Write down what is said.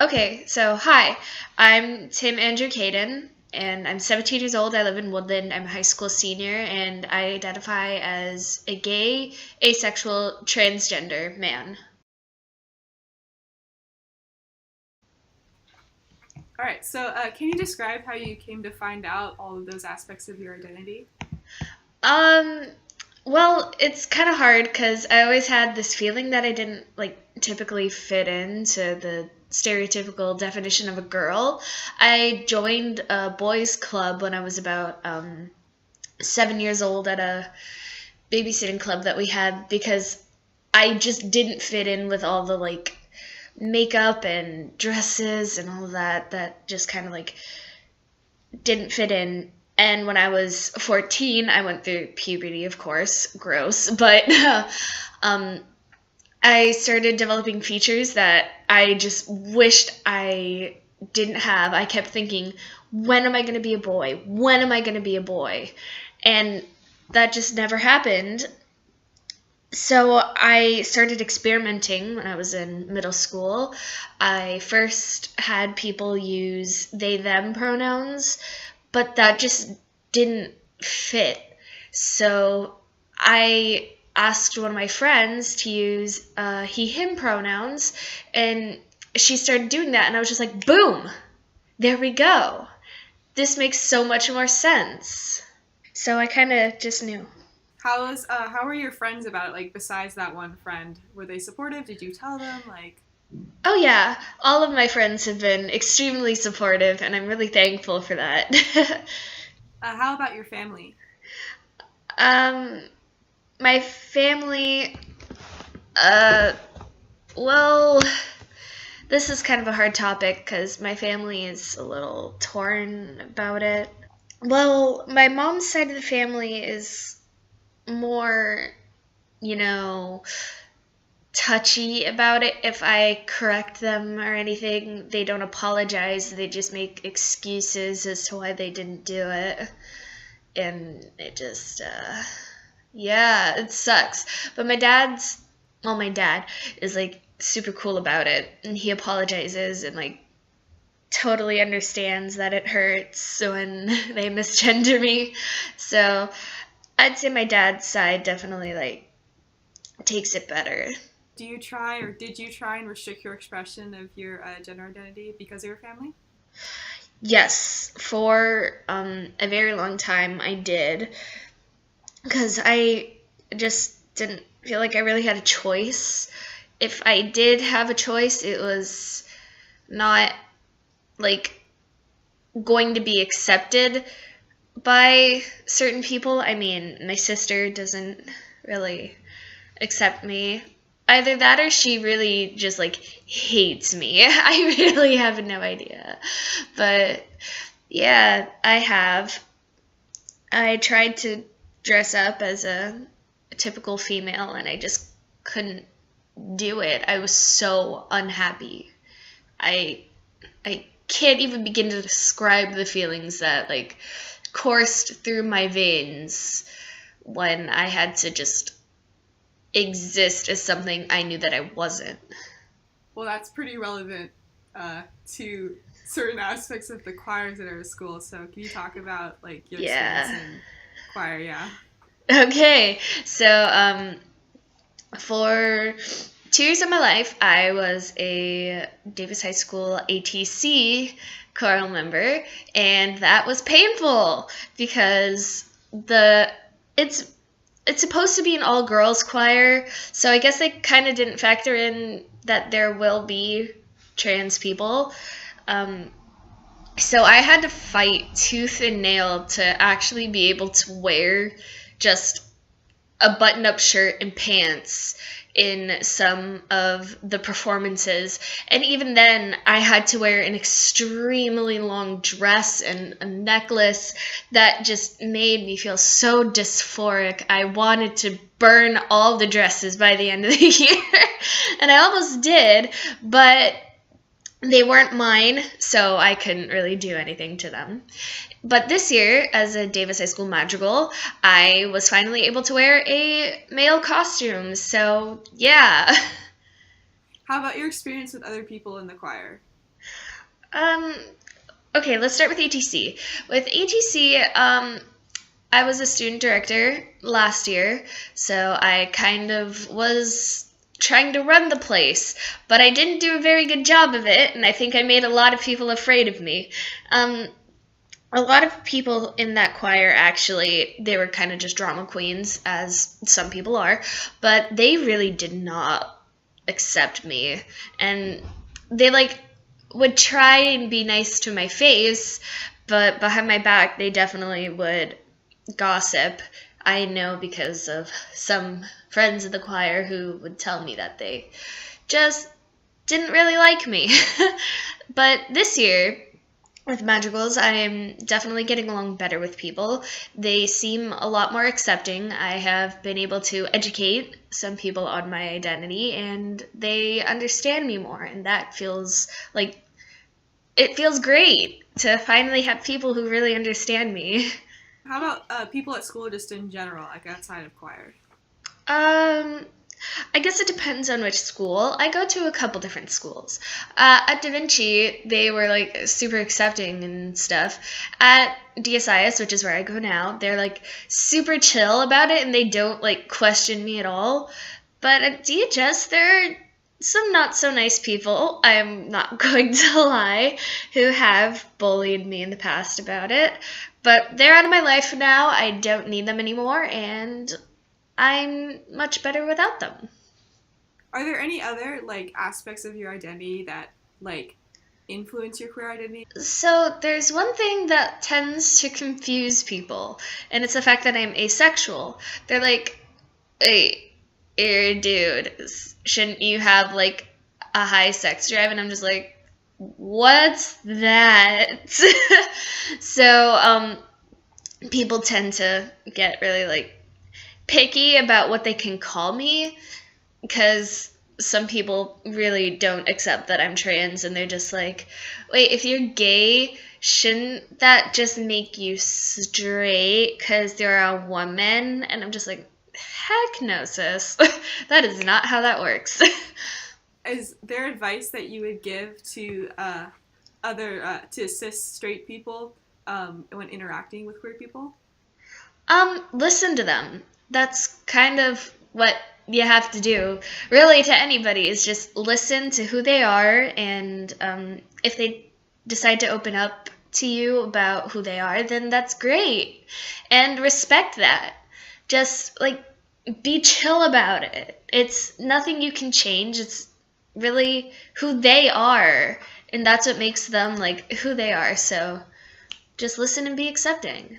Okay, so hi, I'm Tim Andrew Caden, and I'm 17 years old. I live in Woodland. I'm a high school senior, and I identify as a gay, asexual, transgender man. All right, so can you describe how you came to find out all of those aspects of your identity? Um, well, it's kind of hard because I always had this feeling that I didn't like typically fit into the stereotypical definition of a girl. I joined a boys' club when I was about 7 years old at a babysitting club that we had because I just didn't fit in with all the like makeup and dresses and all of that just kind of like didn't fit in. And when I was 14, I went through puberty, of course, gross, but um, I started developing features that I just wished I didn't have. I kept thinking, when am I going to be a boy? When am I going to be a boy? And that just never happened. So I started experimenting when I was in middle school. I first had people use they them pronouns, but that just didn't fit. So I asked one of my friends to use he him pronouns, and she started doing that, and I was just like, boom, there we go. This makes so much more sense. So I kind of just knew. How were your friends about it? Like besides that one friend, were they supportive? Did you tell them? Oh yeah, all of my friends have been extremely supportive, and I'm really thankful for that. How about your family? um, my family, uh, well, this is kind of a hard topic because my family is a little torn about it. Well, my mom's side of the family is more, you know, touchy about it. If I correct them or anything, they don't apologize. They just make excuses as to why they didn't do it. And it just, yeah, it sucks. But my dad is like super cool about it. And he apologizes and like totally understands that it hurts when they misgender me. So I'd say my dad's side definitely like takes it better. Do you try or did you try and restrict your expression of your gender identity because of your family? Yes, for a very long time I did because I just didn't feel like I really had a choice. If I did have a choice, it was not like going to be accepted by certain people. I mean, my sister doesn't really accept me. Either that or she really just like hates me. I really have no idea. But yeah, I have. I tried to dress up as a typical female and I just couldn't do it. I was so unhappy. I I can't even begin to describe the feelings that like coursed through my veins when I had to just exist as something I knew that I wasn't. Well, that's pretty relevant to certain aspects of the choirs at our school. So, can you talk about like your experience Yeah. in choir? Yeah. Okay. So for 2 years of my life, I was a Davis High School ATC choral member, and that was painful because the it's it's supposed to be an all girls choir, so I guess they kind of didn't factor in that there will be trans people. Um, so I had to fight tooth and nail to actually be able to wear just a button up shirt and pants in some of the performances. And even then, I had to wear an extremely long dress and a necklace that just made me feel so dysphoric. I wanted to burn all the dresses by the end of the year. And I almost did, but they weren't mine, so I couldn't really do anything to them. But this year, as a Davis High School madrigal, I was finally able to wear a male costume. So, yeah. How about your experience with other people in the choir? Um, okay, let's start with ATC. With ATC, I was a student director last year, so I kind of was trying to run the place, but I didn't do a very good job of it, and I think I made a lot of people afraid of me. Um, a lot of people in that choir actually, they were kind of just drama queens, as some people are, but they really did not accept me. And they like would try and be nice to my face, but behind my back, they definitely would gossip. I know because of some friends of the choir who would tell me that they just didn't really like me. But this year, with Madrigals, I am definitely getting along better with people. They seem a lot more accepting. I have been able to educate some people on my identity, and they understand me more, and that feels like it feels great to finally have people who really understand me. How about people at school just in general, like outside of choir? Um, I guess it depends on which school. I go to a couple different schools. At Da Vinci, they were like super accepting and stuff. At DSIS, which is where I go now, they're like super chill about it and they don't like question me at all. But at DHS, there are some not so nice people, I'm not going to lie, who have bullied me in the past about it. But they're out of my life now. I don't need them anymore, and I'm much better without them. Are there any other like aspects of your identity that like influence your queer identity? So there's one thing that tends to confuse people, and it's the fact that I'm asexual. They're like, "Hey, dude, shouldn't you have like a high sex drive?" And I'm just like, "What's that?" So people tend to get really like picky about what they can call me because some people really don't accept that I'm trans and they're just like, wait, if you're gay, shouldn't that just make you straight because you're a woman? And I'm just like, heck no, sis. That is not how that works. Is there advice that you would give to other to cis straight people when interacting with queer people? Listen to them. That's kind of what you have to do, really, to anybody, is just listen to who they are, and if they decide to open up to you about who they are, then that's great. And respect that. Just, like, be chill about it. It's nothing you can change. It's really who they are, and that's what makes them, like, who they are. So just listen and be accepting.